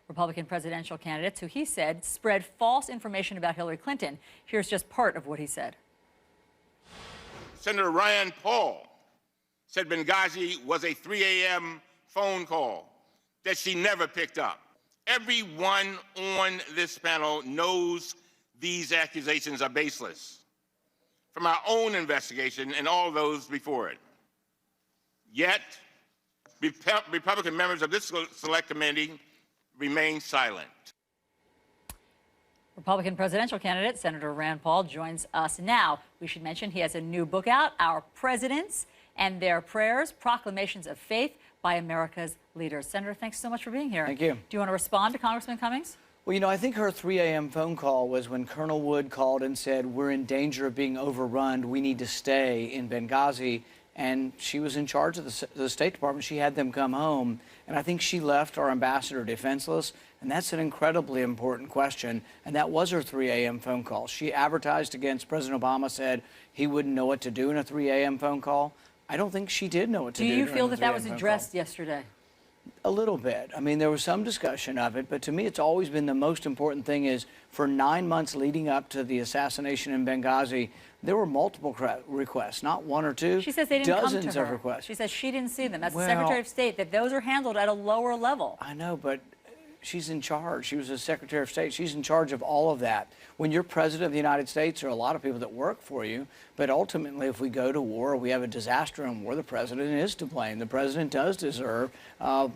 Republican presidential candidates who he said spread false information about Hillary Clinton. Here's just part of what he said. Senator Rand Paul said Benghazi was a 3 a.m. phone call that she never picked up. Everyone on this panel knows these accusations are baseless from our own investigation and all those before it. Yet, Republican members of this select committee remain silent. Republican presidential candidate Senator Rand Paul joins us now. We should mention he has a new book out, Our Presidents and Their Prayers, Proclamations of Faith by America's Leaders. Senator, thanks so much for being here. Thank you. Do you want to respond to Congressman Cummings? Well, you know, I think her 3 a.m. phone call was when Colonel Wood called and said, we're in danger of being overrun. We need to stay in Benghazi. And she was in charge of the State Department. She had them come home. And I think she left our ambassador defenseless. And that's an incredibly important question. And that was her 3 a.m. phone call. She advertised against President Obama, said he wouldn't know what to do in a 3 a.m. phone call. I don't think she did know what to do. Do you feel that that was addressed yesterday? A little bit. I mean, there was some discussion of it, but to me, it's always been the most important thing is for 9 months leading up to the assassination in Benghazi, there were multiple requests, not one or two. She says they didn't come to her. Dozens of requests. She says she didn't see them. As the Secretary of State, that those are handled at a lower level. I know, but she's in charge. She was a Secretary of State. She's in charge of all of that. When you're President of the United States, there are a lot of people that work for you. But ultimately, if we go to war, or we have a disaster in war, the President is to blame. The President does deserve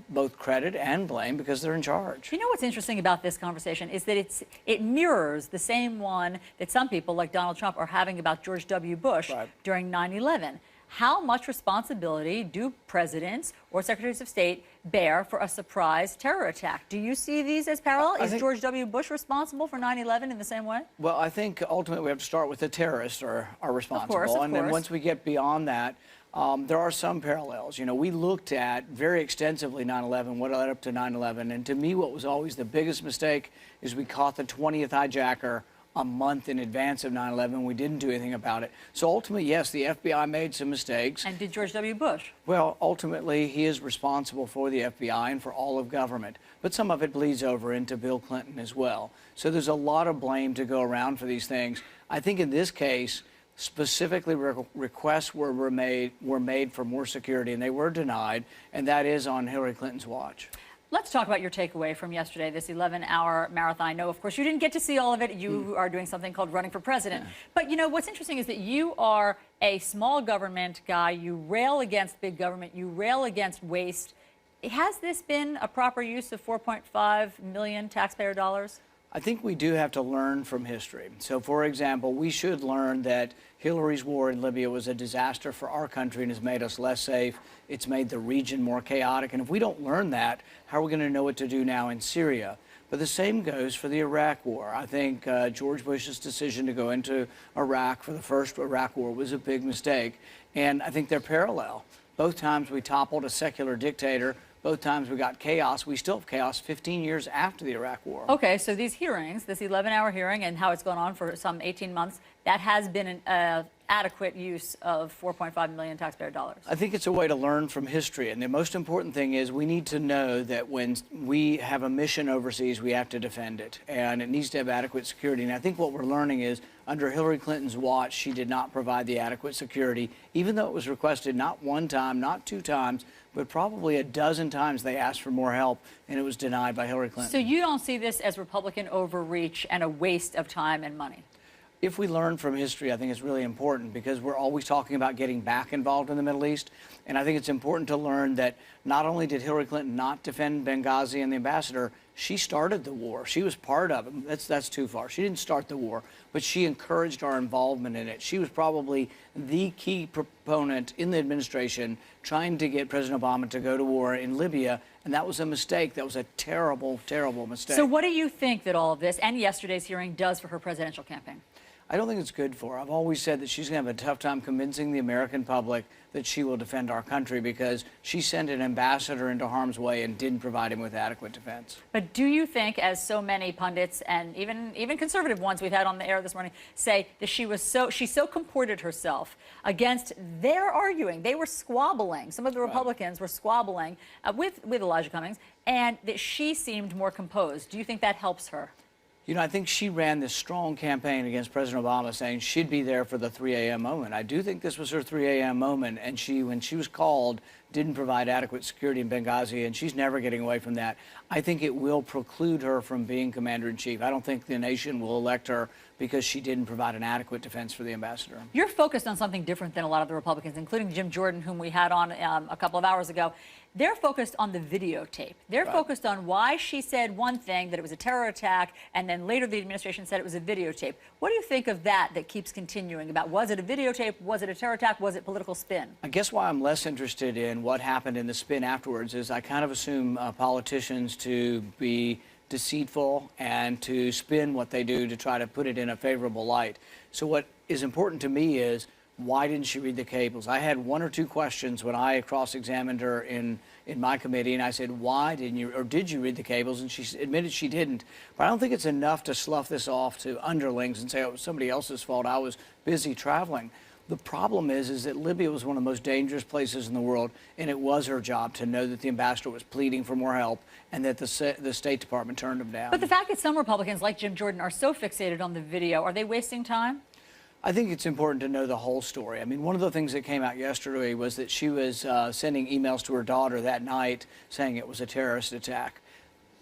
both credit and blame because they're in charge. You know what's interesting about this conversation is that it mirrors the same one that some people like Donald Trump are having about George W. Bush during 9/11. How much responsibility do presidents or secretaries of state bear for a surprise terror attack? Do you see these as parallel? Is George W. Bush responsible for 9/11 in the same way? Well, I think ultimately we have to start with the terrorists are responsible. Of course. And then once we get beyond that, there are some parallels. You know, we looked at very extensively 9/11, what led up to 9/11. And to me, what was always the biggest mistake is we caught the 20th hijacker a month in advance of 9/11. We didn't do anything about it. So ultimately, yes, the FBI made some mistakes. And did George W. Bush? Well, ultimately, he is responsible for the FBI and for all of government. But some of it bleeds over into Bill Clinton as well. So there's a lot of blame to go around for these things. I think in this case, specifically requests were made for more security, and they were denied, and that is on Hillary Clinton's watch. Let's talk about your takeaway from yesterday, this 11-hour marathon. I know, of course, you didn't get to see all of it. You are doing something called running for president. Yeah. But, you know, what's interesting is that you are a small government guy. You rail against big government. You rail against waste. Has this been a proper use of 4.5 million taxpayer dollars? I think we do have to learn from history. So, for example, we should learn that Hillary's war in Libya was a disaster for our country and has made us less safe. It's made the region more chaotic. And if we don't learn that, how are we going to know what to do now in Syria? But the same goes for the Iraq war. I think George Bush's decision to go into Iraq for the first Iraq war was a big mistake. And I think they're parallel. Both times we toppled a secular dictator. Both times we got chaos. We still have chaos 15 years after the Iraq war. Okay, so these hearings, this 11-hour hearing and how it's gone on for some 18 months, that has been an adequate use of 4.5 million taxpayer dollars. I think it's a way to learn from history. And the most important thing is we need to know that when we have a mission overseas, we have to defend it. And it needs to have adequate security. And I think what we're learning is under Hillary Clinton's watch, she did not provide the adequate security, even though it was requested not one time, not two times, but probably a dozen times they asked for more help, and it was denied by Hillary Clinton. So you don't see this as Republican overreach and a waste of time and money? If we learn from history, I think it's really important because we're always talking about getting back involved in the Middle East. And I think it's important to learn that not only did Hillary Clinton not defend Benghazi and the ambassador, she started the war. She was part of it. That's too far. She didn't start the war, but she encouraged our involvement in it. She was probably the key proponent in the administration trying to get President Obama to go to war in Libya, and that was a mistake. That was a terrible, terrible mistake. So what do you think that all of this and yesterday's hearing does for her presidential campaign? I don't think it's good for her. I've always said that she's going to have a tough time convincing the American public that she will defend our country because she sent an ambassador into harm's way and didn't provide him with adequate defense. But do you think, as so many pundits and even conservative ones we've had on the air this morning say that she so comported herself against their arguing, they were squabbling, some of the Republicans were squabbling with Elijah Cummings, and that she seemed more composed. Do you think that helps her? You know, I think she ran this strong campaign against President Obama saying she'd be there for the 3 a.m. moment. I do think this was her 3 a.m. moment, and she, when she was called, didn't provide adequate security in Benghazi, and she's never getting away from that. I think it will preclude her from being commander-in-chief. I don't think the nation will elect her because she didn't provide an adequate defense for the ambassador. You're focused on something different than a lot of the Republicans, including Jim Jordan, whom we had on a couple of hours ago. They're focused on the videotape. They're focused on why she said one thing, that it was a terror attack, and then later the administration said it was a videotape. What do you think of that keeps continuing about, was it a videotape, was it a terror attack, was it political spin? I guess why I'm less interested in what happened in the spin afterwards is I kind of assume politicians to be deceitful and to spin what they do to try to put it in a favorable light. So what is important to me is, why didn't she read the cables? I had one or two questions when I cross-examined her in my committee, and I said, why didn't you, or did you read the cables? And she admitted she didn't. But I don't think it's enough to slough this off to underlings and say, oh, it was somebody else's fault. I was busy traveling. The problem is that Libya was one of the most dangerous places in the world, and it was her job to know that the ambassador was pleading for more help and that the State Department turned him down. But the fact that some Republicans, like Jim Jordan, are so fixated on the video, are they wasting time? I think it's important to know the whole story. I mean, one of the things that came out yesterday was that she was sending emails to her daughter that night saying it was a terrorist attack.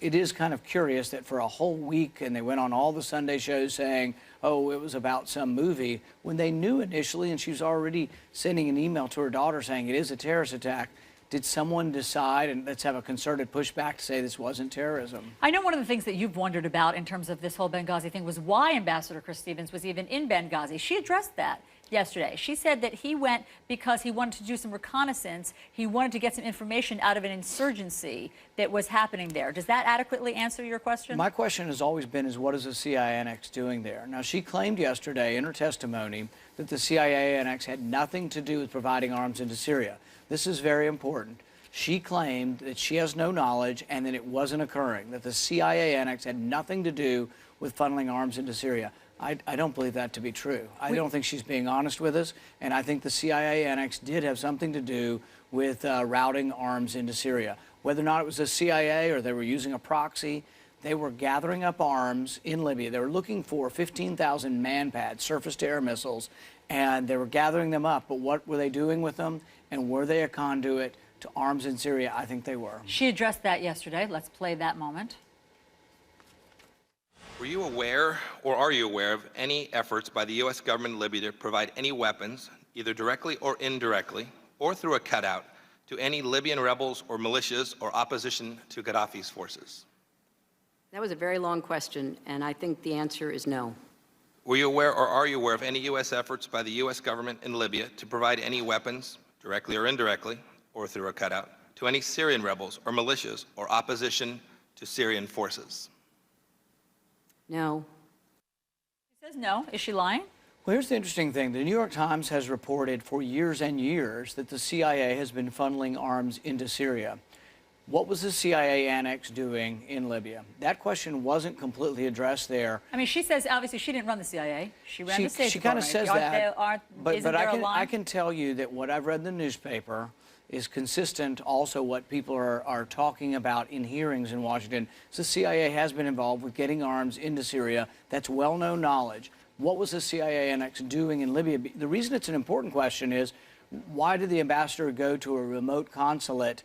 It is kind of curious that for a whole week, and they went on all the Sunday shows saying, oh, it was about some movie, when they knew initially, and she was already sending an email to her daughter saying it is a terrorist attack. Did someone decide, and let's have a concerted pushback to say this wasn't terrorism? I know one of the things that you've wondered about in terms of this whole Benghazi thing was why Ambassador Chris Stevens was even in Benghazi. She addressed that yesterday. She said that he went because he wanted to do some reconnaissance. He wanted to get some information out of an insurgency that was happening there. Does that adequately answer your question? My question has always been is, what is the CIA annex doing there? Now, she claimed yesterday in her testimony that the CIA annex had nothing to do with providing arms into Syria. This is very important. She claimed that she has no knowledge and that it wasn't occurring, that the CIA annex had nothing to do with funneling arms into Syria. I don't believe that to be true. I don't think she's being honest with us, and I think the CIA annex did have something to do with routing arms into Syria. Whether or not it was the CIA or they were using a proxy, they were gathering up arms in Libya. They were looking for 15,000 man-pads, surface-to-air missiles, and they were gathering them up. But what were they doing with them, and were they a conduit to arms in Syria? I think they were. She addressed that yesterday. Let's play that moment. Were you aware, or are you aware, of any efforts by the U.S. government in Libya to provide any weapons, either directly or indirectly, or through a cutout, to any Libyan rebels or militias or opposition to Gaddafi's forces? That was a very long question, and I think the answer is no. Were you aware, or are you aware, of any U.S. efforts by the U.S. government in Libya to provide any weapons, directly or indirectly, or through a cutout, to any Syrian rebels or militias or opposition to Syrian forces? No. She says no. Is she lying? Well, here's the interesting thing. The New York Times has reported for years and years that the CIA has been funneling arms into Syria. What was the CIA annex doing in Libya? That question wasn't completely addressed there. I mean, she says obviously she didn't run the CIA. She ran the State She kind of Department. says that. But I I can tell you that what I've read in the newspaper is consistent also what people are talking about in hearings in Washington. So the CIA has been involved with getting arms into Syria. That's well-known knowledge. What was the CIA annex doing in Libya? The reason it's an important question is, why did the ambassador go to a remote consulate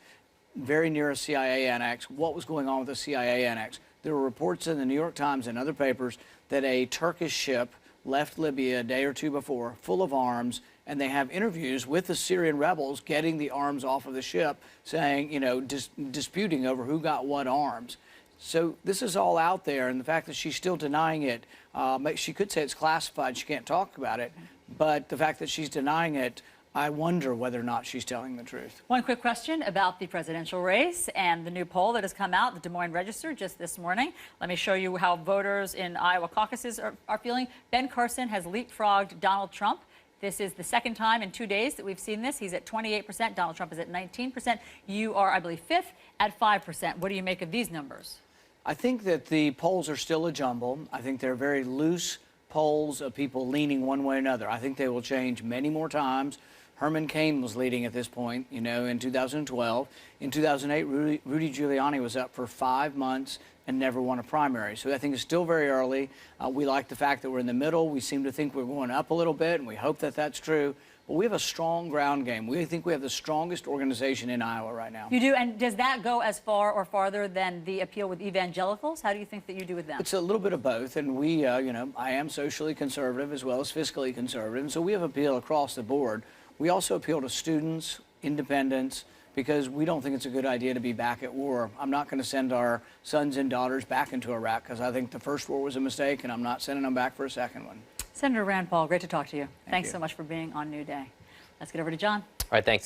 very near a CIA annex? What was going on with the CIA annex? There were reports in the New York Times and other papers that a Turkish ship left Libya a day or two before, full of arms, and they have interviews with the Syrian rebels getting the arms off of the ship, saying, you know, disputing over who got what arms. So this is all out there, and the fact that she's still denying it, she could say it's classified, she can't talk about it, but the fact that she's denying it, I wonder whether or not she's telling the truth. One quick question about the presidential race and the new poll that has come out, the Des Moines Register, just this morning. Let me show you how voters in Iowa caucuses are feeling. Ben Carson has leapfrogged Donald Trump. This is the second time in 2 days that we've seen this. He's at 28%. Donald Trump is at 19%. You are, I believe, fifth at 5%. What do you make of these numbers? I think that the polls are still a jumble. I think they're very loose polls of people leaning one way or another. I think they will change many more times. Herman Cain was leading at this point, you know, in 2012. In 2008, Rudy Giuliani was up for 5 months and never won a primary. So I think it's still very early. We like the fact that we're in the middle. We seem to think we're going up a little bit, and we hope that that's true. But we have a strong ground game. We think we have the strongest organization in Iowa right now. You do, and does that go as far or farther than the appeal with evangelicals? How do you think that you do with them? It's a little bit of both, and we, you know, I am socially conservative as well as fiscally conservative, and so we have appeal across the board. We also appeal to students, independents, because we don't think it's a good idea to be back at war. I'm not going to send our sons and daughters back into Iraq because I think the first war was a mistake, and I'm not sending them back for a second one. Senator Rand Paul, great to talk to you. Thanks you. so much for being on New Day. Let's get over to John. All right, thanks,